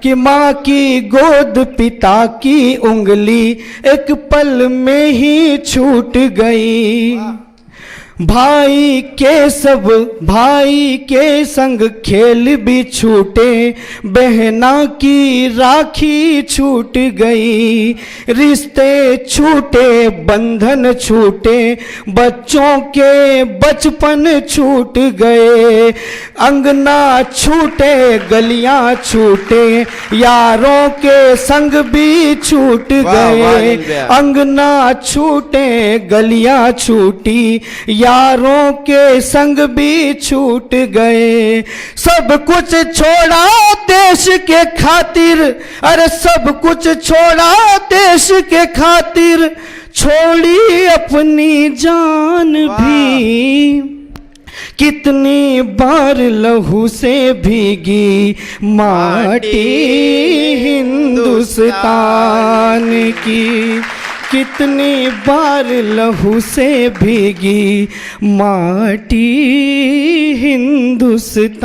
कि माँ की गोद पिता की उंगली एक पल में ही छूट गई। भाई के संग खेल भी छूटे, बहना की राखी छूट गई। रिश्ते छूटे, बंधन छूटे, बच्चों के बचपन छूट गए। अंगना छूटे, गलियां छूटे, यारों के संग भी छूट गए। अंगना छूटे, गलियां छूटी, यारों के संग भी छूट गए। सब कुछ छोड़ा देश के खातिर, अरे सब कुछ छोड़ा देश के खातिर, छोड़ी अपनी जान भी। कितनी बार लहू से भीगी माटी हिंदुस्तान की, कितनी बार लहू से भीगी माटी हिंदुस्तान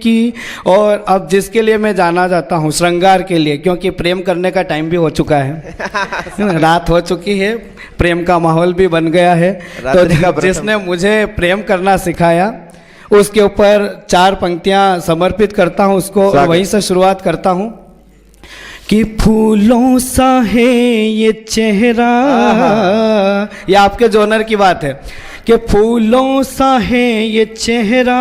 की। और अब जिसके लिए मैं जाना जाता हूँ, श्रृंगार के लिए, क्योंकि प्रेम करने का टाइम भी हो चुका है, रात हो चुकी है, प्रेम का माहौल भी बन गया है। तो जिसने मुझे प्रेम करना सिखाया उसके ऊपर 4 पंक्तियां समर्पित करता हूँ उसको, वहीं से शुरुआत करता हूँ कि फूलों सा है ये चेहरा, ये आपके जोनर की बात है, कि फूलों सा है ये चेहरा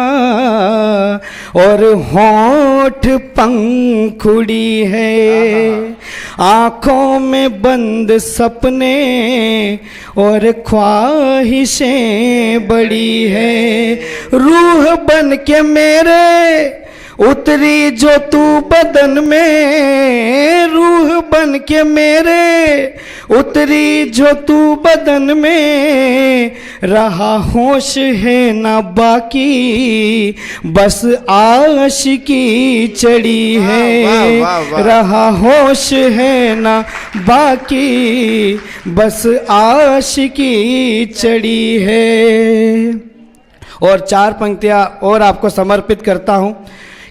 और होंठ पंखुड़ी है। आँखों में बंद सपने और ख्वाहिशें बड़ी है। रूह बन के मेरे उतरी जो तू बदन में, रूह बन के मेरे उतरी जो तू बदन में, रहा होश है ना बाकी, बस आशिकी चढ़ी है। रहा होश है ना बाकी, बस आशिकी चढ़ी है। और 4 पंक्तियां और आपको समर्पित करता हूं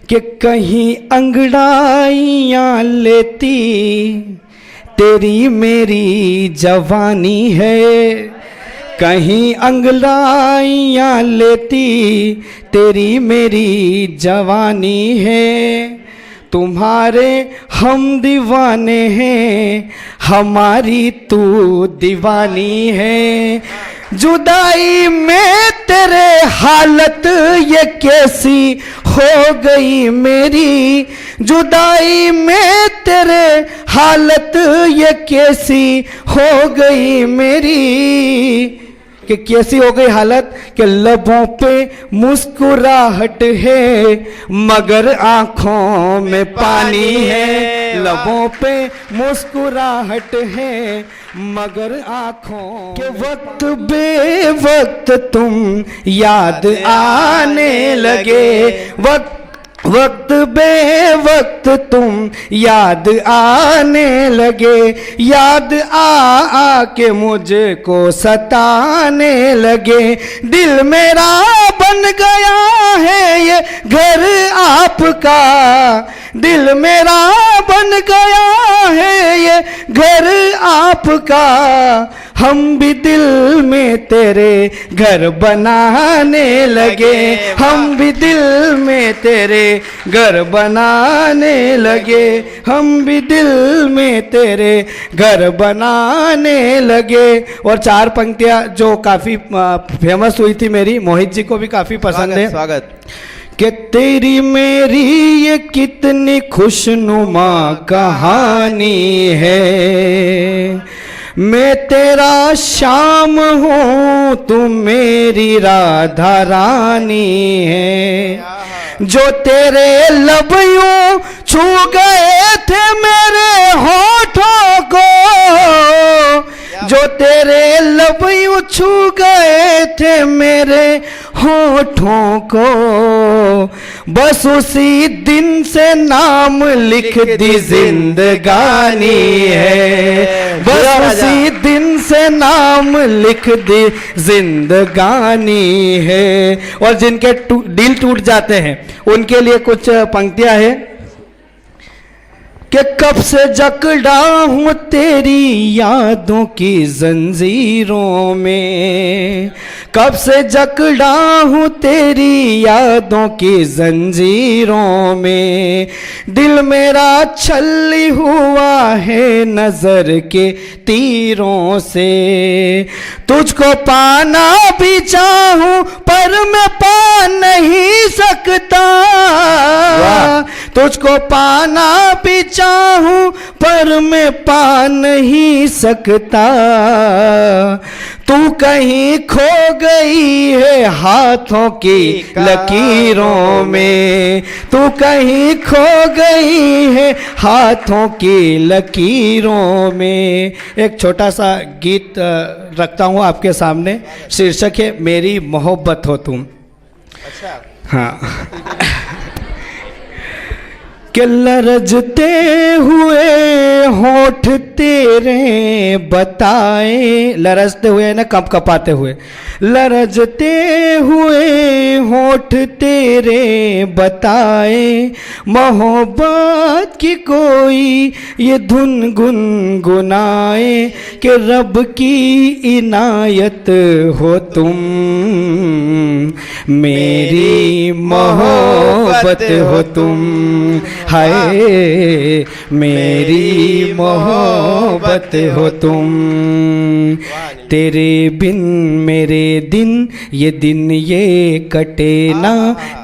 कि कहीं अंगड़ाइयाँ लेती तेरी मेरी जवानी है, कहीं अंगड़ाइयाँ लेती तेरी मेरी जवानी है। तुम्हारे हम दीवाने हैं, हमारी तू दीवानी है। जुदाई में तेरे हालत ये कैसी हो गई मेरी, जुदाई में तेरे हालत ये कैसी हो गई मेरी, कि कैसी हो गई हालत कि लबों पे मुस्कुराहट है मगर आंखों में पानी है। लबों पे मुस्कुराहट है मगर आंखों के वक्त बेवक्त तुम याद आने लगे, वक्त बेवक्त तुम याद आने लगे, याद आ के मुझको सताने लगे। दिल मेरा बन गया है ये घर आपका, दिल मेरा बन गया है ये घर आपका। हम भी दिल में तेरे घर बनाने लगे, हम भी दिल में तेरे घर बनाने लगे, हम भी दिल में तेरे घर बनाने लगे। और 4 पंक्तियां जो काफ़ी फेमस हुई थी मेरी, मोहित जी को भी काफ़ी पसंद है। स्वागत। कि तेरी मेरी ये कितनी खुशनुमा कहानी है, मैं तेरा श्याम हूँ तू मेरी राधा रानी है। जो तेरे लब यूं छू गए थे मेरे होठों को, जो तेरे लब यूं छू गए थे मेरे होठों को, बस उसी दिन से नाम लिख दी जिंदगानी है, बस उसी दिन से नाम लिख दी जिंदगानी है। और जिनके दिल टूट जाते हैं उनके लिए कुछ पंक्तियां हैं कि कब से जकड़ा हूँ तेरी यादों की जंजीरों में, कब से जकड़ा हूँ तेरी यादों की जंजीरों में। दिल मेरा छल्ली हुआ है नजर के तीरों से, तुझको पाना भी चाहूं पर मैं पा नहीं सकता, तुझको पाना भी चाहूं पर मैं पा नहीं सकता। तू कहीं खो गई है हाथों की लकीरों में, तू कहीं खो गई है हाथों की लकीरों में। एक छोटा सा गीत रखता हूँ आपके सामने, शीर्षक है मेरी मोहब्बत हो तुम। अच्छा हाँ कि लरजते हुए होठ तेरे बताए, लरजते हुए ना कप कपाते हुए, लरजते हुए होठ तेरे बताए, मोहब्बत की कोई ये धुन गुनगुनाए कि रब की इनायत हो तुम, मेरी मोहब्बत हो तुम, हाय मेरी मोहब्बत हो तुम। तेरे बिन मेरे दिन ये कटे ना,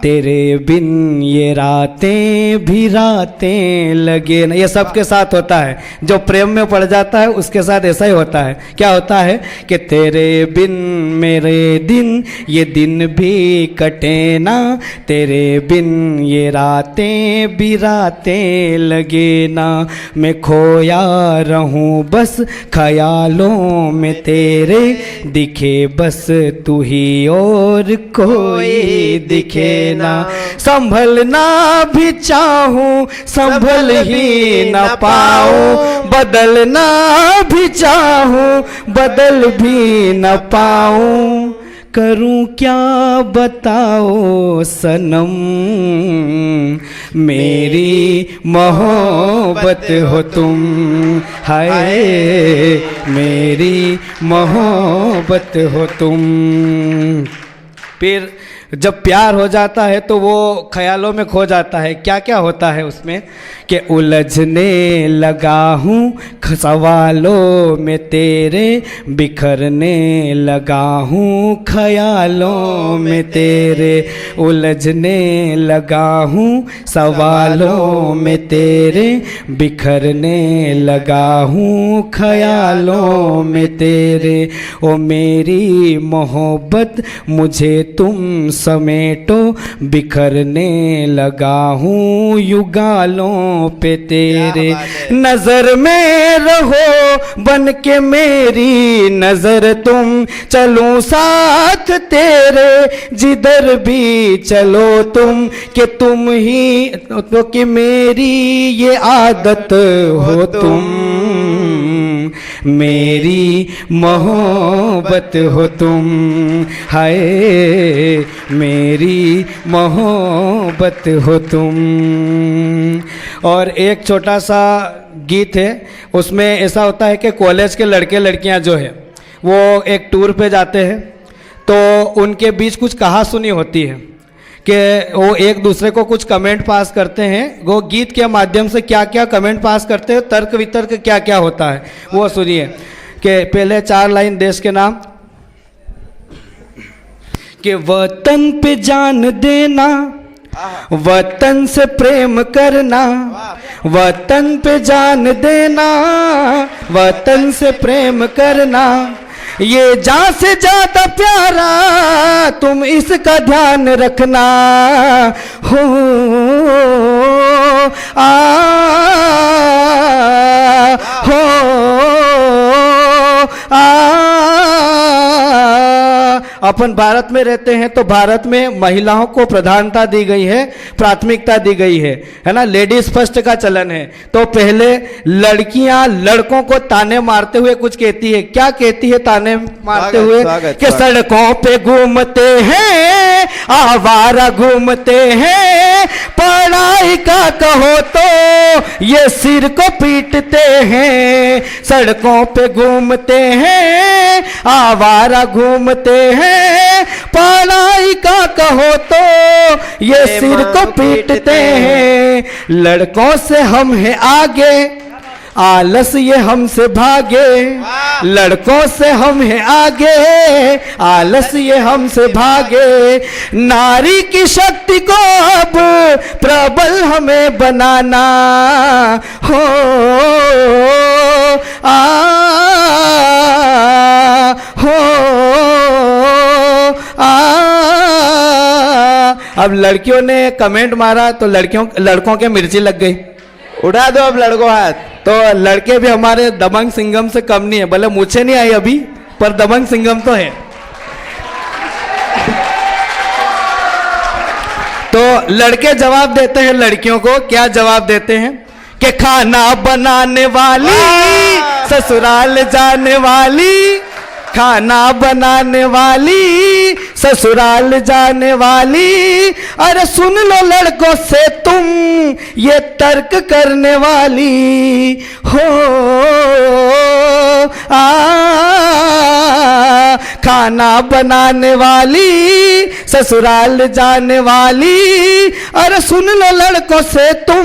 तेरे बिन ये रातें भी रातें लगे ना। ये सबके साथ होता है, जो प्रेम में पड़ जाता है उसके साथ ऐसा ही होता है। क्या होता है कि तेरे बिन मेरे दिन ये भी कटे ना, तेरे बिन ये रातें भी रातें लगे ना। मैं खोया रहूं बस ख्यालों में तेरे, दिखे बस तू ही और कोई दिखे ना। संभलना भी चाहूं संभल ही न पाऊं, बदलना भी चाहूं बदल भी न पाऊं। करूं क्या बताओ सनम, मेरी मोहब्बत हो तुम, हाय मेरी मोहब्बत हो तुम। फिर जब प्यार हो जाता है तो वो ख्यालों में खो जाता है। क्या क्या होता है उसमें कि उलझने लगा हूँ सवालों में तेरे, बिखरने लगा हूँ ख्यालों में तेरे, उलझने लगा हूँ सवालों में तेरे, बिखरने लगा हूँ ख्यालों में तेरे। ओ मेरी मोहब्बत मुझे तुम समेटो, बिखरने लगा हूँ युगालों पे तेरे। नजर में रहो बन के मेरी नजर तुम, चलूं साथ तेरे जिधर भी चलो तुम, कि तुम ही तो कि मेरी ये आदत हो तुम, मेरी मोहब्बत हो तुम, हाय मेरी मोहब्बत हो तुम। और एक छोटा सा गीत है, उसमें ऐसा होता है कि कॉलेज के लड़के लड़कियां जो है वो एक टूर पे जाते हैं, तो उनके बीच कुछ कहासुनी होती है कि वो एक दूसरे को कुछ कमेंट पास करते हैं। वो गीत के माध्यम से क्या क्या कमेंट पास करते हैं, तर्क वितर्क क्या क्या होता है वो सुनिए। कि पहले 4 लाइन देश के नाम, कि वतन पे जान देना, वतन से प्रेम करना, वतन पे जान देना, वतन से प्रेम करना, ये जान से ज्यादा प्यारा तुम इसका ध्यान रखना। हो अपन भारत में रहते हैं तो भारत में महिलाओं को प्रधानता दी गई है, प्राथमिकता दी गई है ना, लेडीज फर्स्ट का चलन है। तो पहले लड़कियां लड़कों को ताने मारते हुए कुछ कहती है। क्या कहती है ताने मारते हुए? कि सड़कों पे घूमते हैं, आवारा घूमते हैं, पढ़ाई का कहो तो ये सिर को पीटते हैं, सड़कों पे घूमते हैं, आवारा घूमते हैं, पढ़ाई का कहो तो ये सिर को पीटते हैं। लड़कों से हम हैं आगे, आलस ये हमसे भागे, लड़कों से हम हैं आगे, आलस ये हमसे भागे। नारी की शक्ति को अब प्रबल हमें बनाना हो, अब लड़कियों ने कमेंट मारा तो लड़कों के मिर्ची लग गई। उठा दो अब लड़कों हाथ। तो लड़के भी हमारे दबंग सिंघम से कम नहीं है, भले मुझे नहीं आई अभी, पर दबंग सिंघम तो है। तो लड़के जवाब देते हैं लड़कियों को, क्या जवाब देते हैं कि खाना बनाने वाली, ससुराल जाने वाली, खाना बनाने वाली, ससुराल जाने वाली। अरे सुन लो लड़कों से तुम ये तर्क करने वाली हो, खाना बनाने वाली, ससुराल जाने वाली। अरे सुन लो लड़कों से तुम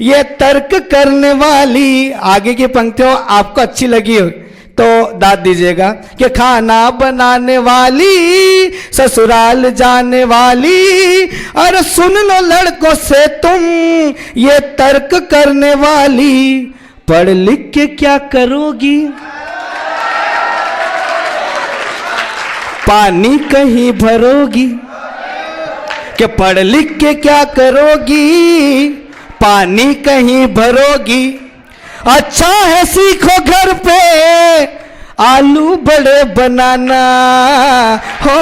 ये तर्क करने वाली। आगे की पंक्तियों आपको अच्छी लगी हो तो दाद दीजिएगा कि खाना बनाने वाली, ससुराल जाने वाली। अरे सुन लो लड़कों से तुम ये तर्क करने वाली। पढ़ लिख के क्या करोगी, पानी कहीं भरोगी, कि पढ़ लिख के क्या करोगी, पानी कहीं भरोगी। अच्छा है सीखो घर पे आलू बड़े बनाना हो,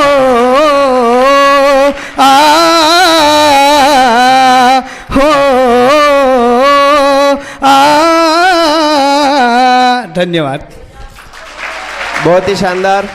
धन्यवाद। बहुत ही शानदार।